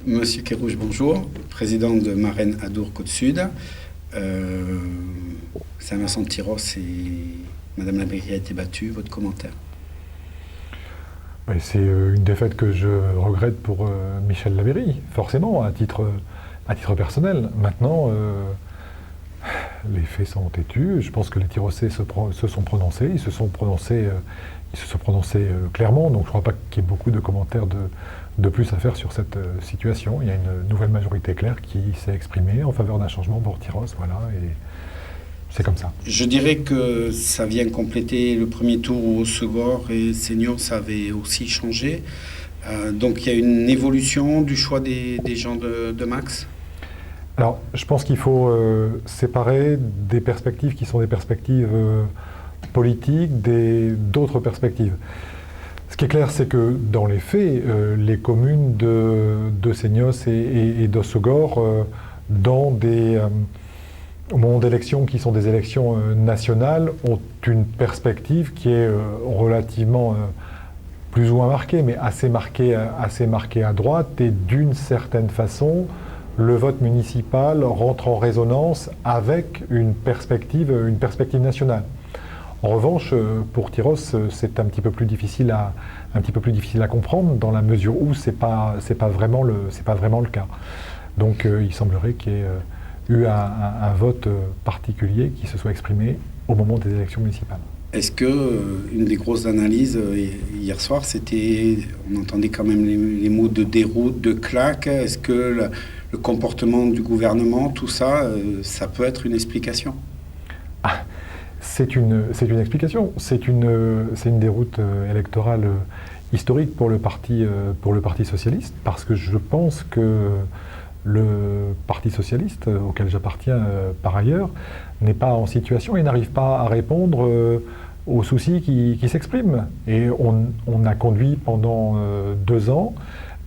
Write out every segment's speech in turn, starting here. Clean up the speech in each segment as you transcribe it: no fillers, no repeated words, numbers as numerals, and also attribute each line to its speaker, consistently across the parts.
Speaker 1: Monsieur Kérouche, bonjour. Président de Marraine Adour Côte-Sud. Saint-Vincent-de-Tyrosse et Madame Labeyrie a été battue. Votre commentaire?
Speaker 2: C'est une défaite que je regrette pour Michel Labeyrie, forcément, à titre personnel. Maintenant, les faits sont têtus. Je pense que les Tyrossais se sont prononcés. Ils se sont prononcés clairement. Donc je ne crois pas qu'il y ait beaucoup de commentaires de plus à faire sur cette situation. Il y a une nouvelle majorité claire qui s'est exprimée en faveur d'un changement pour Tyrosse. Voilà, et c'est comme ça.
Speaker 1: Je dirais que ça vient compléter le premier tour où Segor et Senior, ça avait aussi changé. Donc il y a une évolution du choix des gens de Max.
Speaker 2: Alors, je pense qu'il faut séparer des perspectives qui sont des perspectives politiques d'autres perspectives. Ce qui est clair, c'est que dans les faits, les communes de Seignos et d'Hossegor, au moment d'élections qui sont des élections nationales, ont une perspective qui est relativement plus ou moins marquée, mais assez marquée à droite, et d'une certaine façon, le vote municipal rentre en résonance avec une perspective nationale. En revanche, pour Tyrosse, c'est un petit peu plus difficile à comprendre, dans la mesure où c'est pas vraiment le cas. Donc, il semblerait qu'il y ait eu un vote particulier qui se soit exprimé au moment des élections municipales.
Speaker 1: Est-ce que une des grosses analyses hier soir, c'était, on entendait quand même les mots de déroute, de claque. Est-ce que le comportement du gouvernement, tout ça, ça peut être une explication?
Speaker 2: C'est une explication. C'est une déroute électorale historique pour le parti socialiste, parce que je pense que le Parti socialiste, auquel j'appartiens par ailleurs, n'est pas en situation et n'arrive pas à répondre aux soucis qui s'expriment. Et on a conduit pendant 2 ans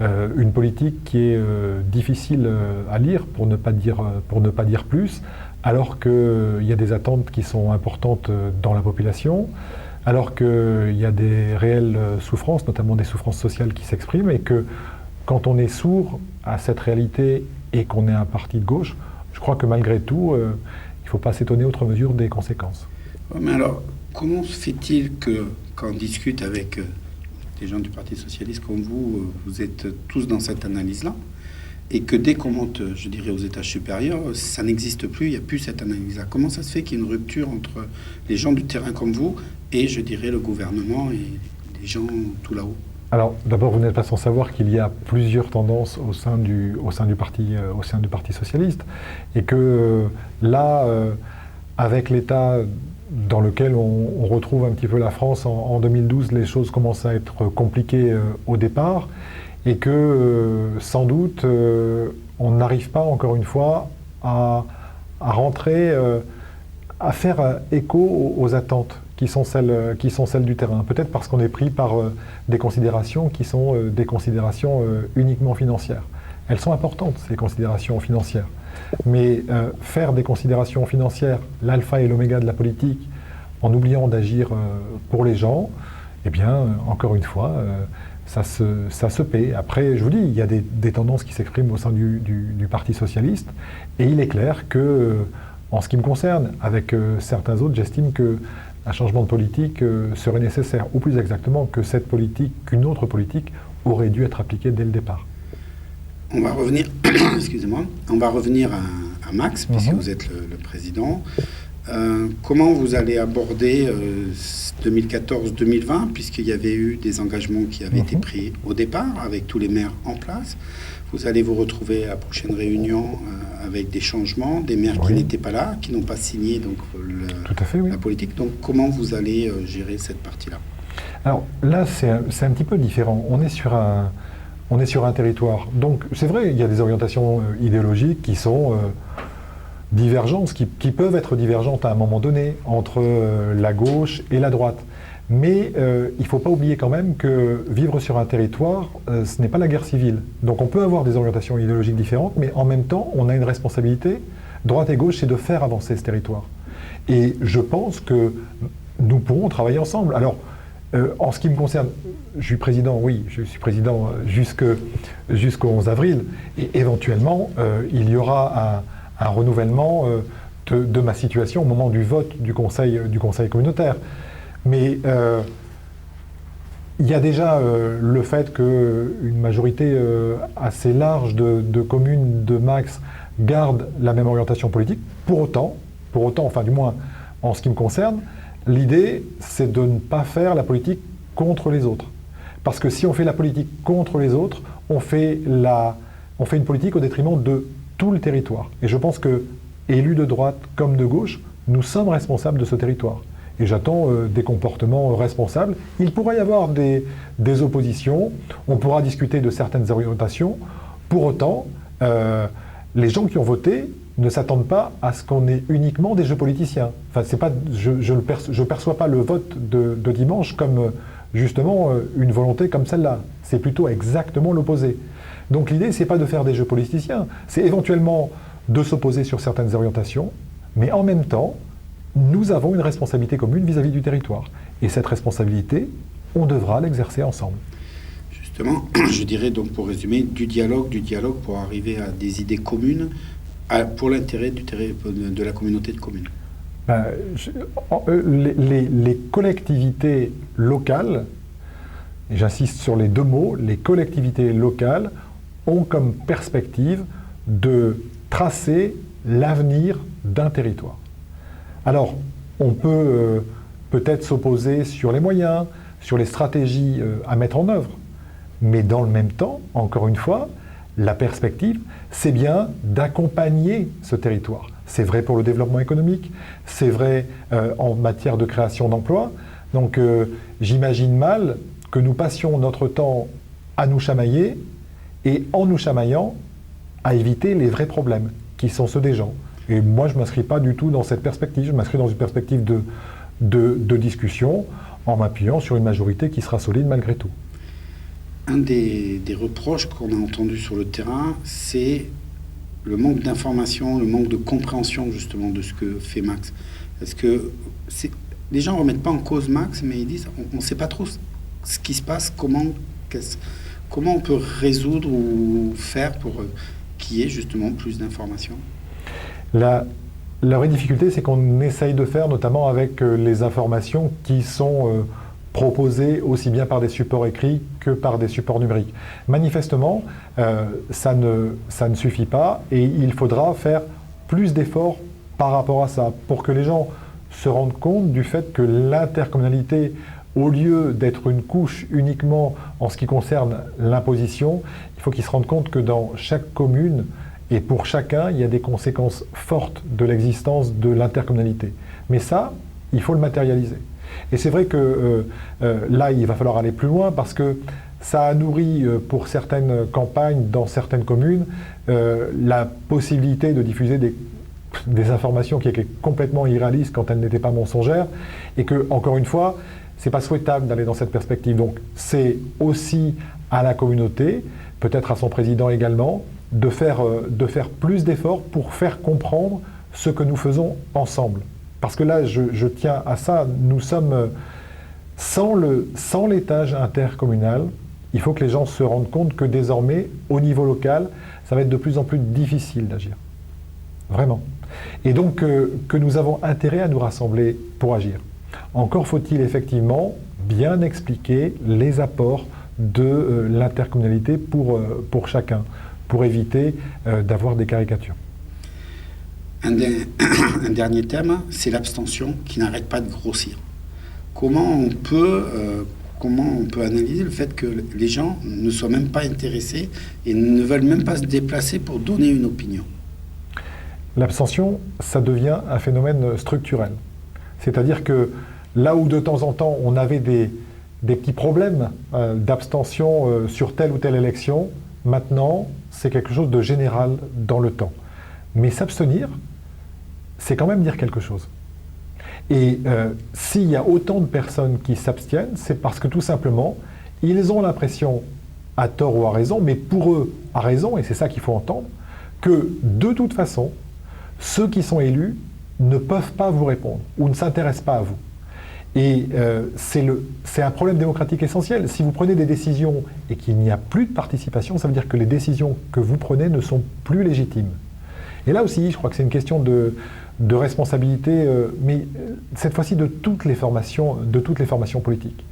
Speaker 2: une politique qui est difficile à lire, pour ne pas dire plus, alors qu'il y a des attentes qui sont importantes dans la population, alors qu'il y a des réelles souffrances, notamment des souffrances sociales qui s'expriment, et que quand on est sourd à cette réalité et qu'on est un parti de gauche, je crois que malgré tout, il ne faut pas s'étonner outre mesure des conséquences.
Speaker 1: Mais alors, comment se fait-il que, quand on discute avec des gens du Parti socialiste comme vous, vous êtes tous dans cette analyse-là, et que dès qu'on monte, je dirais, aux étages supérieurs, ça n'existe plus, il n'y a plus cette analyse-là. Comment ça se fait qu'il y ait une rupture entre les gens du terrain comme vous et, je dirais, le gouvernement et les gens tout là-haut?
Speaker 2: Alors, d'abord, vous n'êtes pas sans savoir qu'il y a plusieurs tendances au sein du parti socialiste, et que là, avec l'état dans lequel on retrouve un petit peu la France en 2012, les choses commencent à être compliquées au départ, et que sans doute on n'arrive pas, encore une fois, à rentrer, à faire écho aux attentes qui sont celles du terrain. Peut-être parce qu'on est pris par des considérations qui sont des considérations uniquement financières. Elles sont importantes, ces considérations financières. Mais faire des considérations financières l'alpha et l'oméga de la politique, en oubliant d'agir pour les gens, eh bien, encore une fois, ça se paie. Après, je vous dis, il y a des tendances qui s'expriment au sein du Parti socialiste, et il est clair que, en ce qui me concerne, avec certains autres, j'estime que un changement de politique serait nécessaire, ou plus exactement que cette politique, qu'une autre politique, aurait dû être appliquée dès le départ.
Speaker 1: On va revenir, excusez-moi, on va revenir à Max, puisque vous êtes le président. Comment vous allez aborder 2014-2020, puisqu'il y avait eu des engagements qui avaient été pris au départ, avec tous les maires en place? Vous allez vous retrouver à la prochaine réunion avec des changements, des maires qui n'étaient pas là, qui n'ont pas signé donc, la politique. Donc comment vous allez gérer cette partie-là?
Speaker 2: Alors là, c'est un petit peu différent. On est sur un territoire. Donc c'est vrai, il y a des orientations idéologiques qui sont divergentes, qui peuvent être divergentes à un moment donné entre la gauche et la droite. Mais il ne faut pas oublier quand même que vivre sur un territoire, ce n'est pas la guerre civile. Donc on peut avoir des orientations idéologiques différentes, mais en même temps, on a une responsabilité, droite et gauche, c'est de faire avancer ce territoire. Et je pense que nous pourrons travailler ensemble. Alors, En ce qui me concerne, je suis président, oui, je suis président jusqu'au 11 avril, et éventuellement, il y aura un renouvellement de ma situation au moment du vote du conseil communautaire. Mais il y a déjà le fait qu'une majorité assez large de communes de Max gardent la même orientation politique. Pour autant, enfin du moins en ce qui me concerne, l'idée c'est de ne pas faire la politique contre les autres. Parce que si on fait la politique contre les autres, on fait une politique au détriment de tout le territoire. Et je pense que, élus de droite comme de gauche, nous sommes responsables de ce territoire. Et j'attends des comportements responsables. Il pourrait y avoir des oppositions, on pourra discuter de certaines orientations. Pour autant, les gens qui ont voté ne s'attendent pas à ce qu'on ait uniquement des jeux politiciens. Enfin, c'est pas, je perçois pas le vote de dimanche comme justement une volonté comme celle-là. C'est plutôt exactement l'opposé. Donc l'idée, c'est pas de faire des jeux politiciens, c'est éventuellement de s'opposer sur certaines orientations, mais en même temps, nous avons une responsabilité commune vis-à-vis du territoire. Et cette responsabilité, on devra l'exercer ensemble.
Speaker 1: Justement, je dirais donc pour résumer, du dialogue pour arriver à des idées communes pour l'intérêt de la communauté de communes.
Speaker 2: Les collectivités locales, et j'insiste sur les deux mots, les collectivités locales ont comme perspective de tracer l'avenir d'un territoire. Alors, on peut peut-être s'opposer sur les moyens, sur les stratégies à mettre en œuvre, mais dans le même temps, encore une fois, la perspective, c'est bien d'accompagner ce territoire. C'est vrai pour le développement économique, c'est vrai en matière de création d'emplois. Donc j'imagine mal que nous passions notre temps à nous chamailler et en nous chamaillant, à éviter les vrais problèmes, qui sont ceux des gens. Et moi, je ne m'inscris pas du tout dans cette perspective, je m'inscris dans une perspective de discussion en m'appuyant sur une majorité qui sera solide malgré tout.
Speaker 1: Un des reproches qu'on a entendus sur le terrain, c'est le manque d'information, le manque de compréhension justement de ce que fait Max. Parce que les gens ne remettent pas en cause Max, mais ils disent on ne sait pas trop ce qui se passe, comment on peut résoudre ou faire pour qu'il y ait justement plus d'informations.
Speaker 2: La vraie difficulté, c'est qu'on essaye de faire, notamment avec les informations qui sont proposées aussi bien par des supports écrits que par des supports numériques. Manifestement, ça ne suffit pas et il faudra faire plus d'efforts par rapport à ça pour que les gens se rendent compte du fait que l'intercommunalité, au lieu d'être une couche uniquement en ce qui concerne l'imposition, il faut qu'ils se rendent compte que dans chaque commune et pour chacun, il y a des conséquences fortes de l'existence de l'intercommunalité. Mais ça, il faut le matérialiser. Et c'est vrai que là, il va falloir aller plus loin parce que ça a nourri pour certaines campagnes, dans certaines communes, la possibilité de diffuser des informations qui étaient complètement irréalistes quand elles n'étaient pas mensongères. Et que, encore une fois, c'est pas souhaitable d'aller dans cette perspective. Donc c'est aussi à la communauté, peut-être à son président également, de faire plus d'efforts pour faire comprendre ce que nous faisons ensemble. Parce que là, je tiens à ça, nous sommes sans l'étage intercommunal, il faut que les gens se rendent compte que désormais, au niveau local, ça va être de plus en plus difficile d'agir. Vraiment. Et donc que nous avons intérêt à nous rassembler pour agir. Encore faut-il effectivement bien expliquer les apports de l'intercommunalité pour chacun, pour éviter d'avoir des caricatures.
Speaker 1: Un dernier thème, c'est l'abstention qui n'arrête pas de grossir. Comment on peut analyser le fait que les gens ne soient même pas intéressés et ne veulent même pas se déplacer pour donner une opinion?
Speaker 2: L'abstention, ça devient un phénomène structurel. C'est-à-dire que là où de temps en temps on avait des petits problèmes d'abstention sur telle ou telle élection, maintenant c'est quelque chose de général dans le temps. Mais s'abstenir, c'est quand même dire quelque chose. Et s'il y a autant de personnes qui s'abstiennent, c'est parce que tout simplement, ils ont l'impression, à tort ou à raison, mais pour eux, à raison, et c'est ça qu'il faut entendre, que de toute façon, ceux qui sont élus ne peuvent pas vous répondre ou ne s'intéressent pas à vous. Et c'est un problème démocratique essentiel. Si vous prenez des décisions et qu'il n'y a plus de participation, ça veut dire que les décisions que vous prenez ne sont plus légitimes. Et là aussi, je crois que c'est une question de responsabilité, mais cette fois-ci de toutes les formations politiques.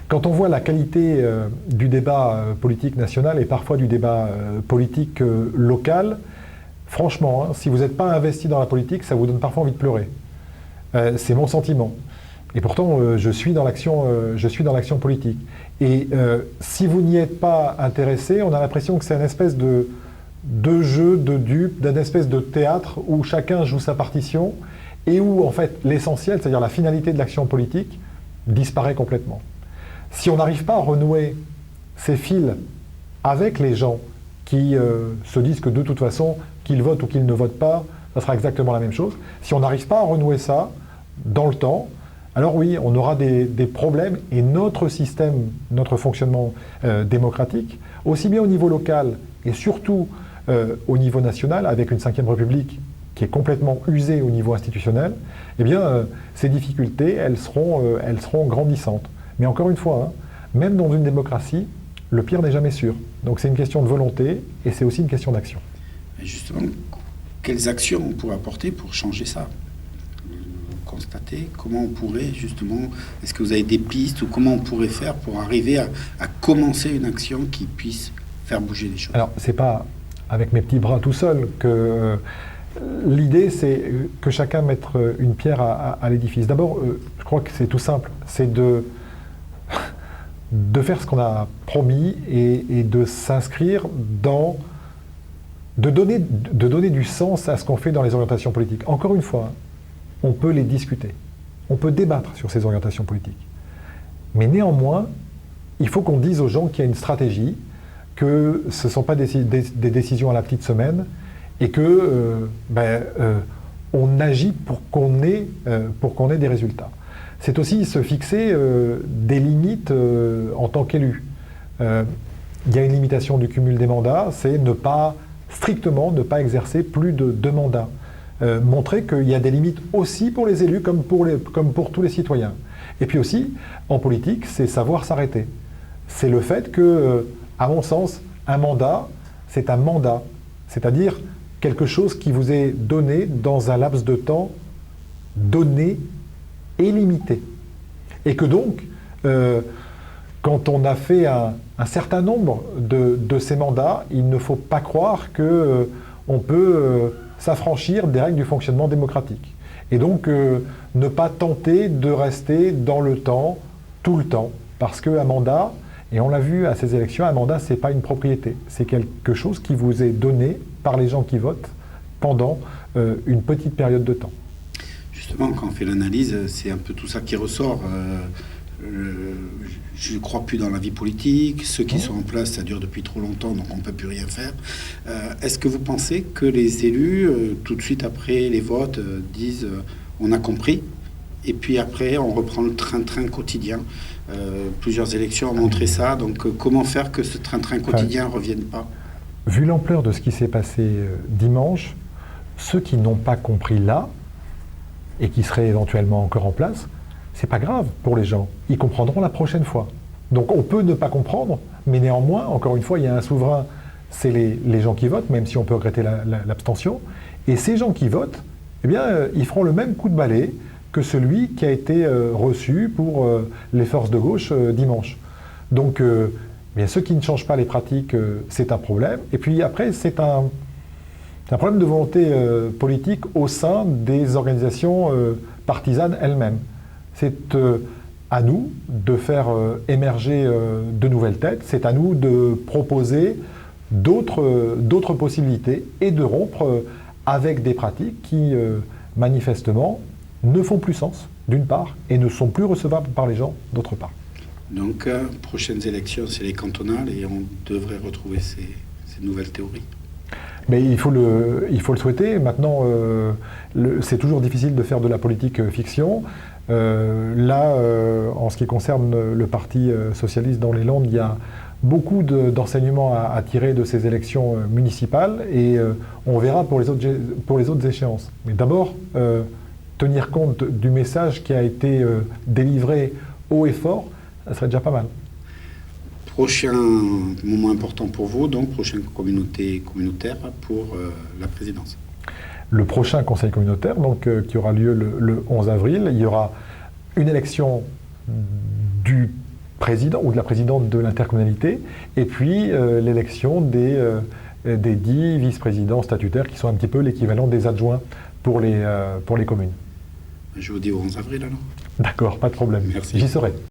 Speaker 2: Quand on voit la qualité du débat politique national et parfois du débat politique local, franchement, si vous n'êtes pas investi dans la politique, ça vous donne parfois envie de pleurer. C'est mon sentiment. Et pourtant, je suis dans l'action politique. Et si vous n'y êtes pas intéressé, on a l'impression que c'est une espèce de jeu de dupes, d'une espèce de théâtre où chacun joue sa partition et où, en fait, l'essentiel, c'est-à-dire la finalité de l'action politique, disparaît complètement. Si on n'arrive pas à renouer ces fils avec les gens qui se disent que de toute façon, qu'ils votent ou qu'ils ne votent pas, ça sera exactement la même chose. Si on n'arrive pas à renouer ça dans le temps, alors oui, on aura des problèmes et notre système, notre fonctionnement démocratique, aussi bien au niveau local et surtout au niveau national, avec une Ve République qui est complètement usée au niveau institutionnel, eh bien, ces difficultés, elles seront grandissantes. Mais encore une fois, même dans une démocratie, le pire n'est jamais sûr. Donc c'est une question de volonté et c'est aussi une question d'action.
Speaker 1: Et justement, quelles actions on pourrait apporter pour changer ça ? Constater comment on pourrait justement, est-ce que vous avez des pistes ou comment on pourrait faire pour arriver à commencer une action qui puisse faire bouger les choses?
Speaker 2: Alors, c'est pas avec mes petits bras tout seul que l'idée, c'est que chacun mette une pierre à l'édifice. D'abord, je crois que c'est tout simple, c'est de faire ce qu'on a promis et de s'inscrire dans... de donner du sens à ce qu'on fait dans les orientations politiques. Encore une fois, on peut les discuter, on peut débattre sur ces orientations politiques. Mais néanmoins, il faut qu'on dise aux gens qu'il y a une stratégie, que ce ne sont pas des décisions à la petite semaine, et que on agit pour qu'on ait des résultats. C'est aussi se fixer des limites en tant qu'élu. Il y a une limitation du cumul des mandats, c'est strictement ne pas exercer plus de 2 mandats. Montrer qu'il y a des limites aussi pour les élus comme pour tous les citoyens. Et puis aussi, en politique, c'est savoir s'arrêter. C'est le fait que, à mon sens, un mandat, c'est un mandat, c'est-à-dire quelque chose qui vous est donné dans un laps de temps donné et limité. Et que donc, quand on a fait un certain nombre de ces mandats, il ne faut pas croire qu'on peut s'affranchir des règles du fonctionnement démocratique. Et donc, ne pas tenter de rester dans le temps, tout le temps. Parce qu'un mandat, et on l'a vu à ces élections, un mandat, ce n'est pas une propriété. C'est quelque chose qui vous est donné par les gens qui votent pendant une petite période de temps.
Speaker 1: Justement, quand on fait l'analyse, c'est un peu tout ça qui ressort. Je ne crois plus dans la vie politique. Ceux qui sont en place, ça dure depuis trop longtemps, donc on ne peut plus rien faire. Est-ce que vous pensez que les élus, tout de suite après les votes, disent on a compris, et puis après on reprend le train-train quotidien? Plusieurs élections ont montré ça, donc comment faire que ce train-train quotidien ne revienne pas?
Speaker 2: Vu l'ampleur de ce qui s'est passé dimanche, ceux qui n'ont pas compris là, et qui seraient éventuellement encore en place, c'est pas grave pour les gens. Ils comprendront la prochaine fois. Donc on peut ne pas comprendre, mais néanmoins, encore une fois, il y a un souverain, c'est les gens qui votent, même si on peut regretter l'abstention. Et ces gens qui votent, eh bien, ils feront le même coup de balai que celui qui a été reçu pour les forces de gauche dimanche. Donc, bien, ceux qui ne changent pas les pratiques, c'est un problème. Et puis après, c'est un problème de volonté politique au sein des organisations partisanes elles-mêmes. C'est à nous de faire émerger de nouvelles têtes, c'est à nous de proposer d'autres possibilités et de rompre avec des pratiques qui, manifestement, ne font plus sens, d'une part, et ne sont plus recevables par les gens, d'autre part.
Speaker 1: Donc, prochaines élections, c'est les cantonales et on devrait retrouver ces nouvelles théories.
Speaker 2: Mais il faut le souhaiter. Maintenant, c'est toujours difficile de faire de la politique fiction. Là, en ce qui concerne le Parti socialiste dans les Landes, il y a beaucoup d'enseignements à tirer de ces élections municipales et on verra pour les autres échéances. Mais d'abord, tenir compte du message qui a été délivré haut et fort, ça serait déjà pas mal.
Speaker 1: Prochain moment important pour vous, donc prochaine communautaire pour la présidence.
Speaker 2: Le prochain conseil communautaire, donc, qui aura lieu le 11 avril, il y aura une élection du président ou de la présidente de l'intercommunalité, et puis l'élection des 10 vice-présidents statutaires qui sont un petit peu l'équivalent des adjoints pour les communes.
Speaker 1: Je vous dis au 11 avril alors.
Speaker 2: D'accord, pas de problème.
Speaker 1: Merci.
Speaker 2: J'y serai.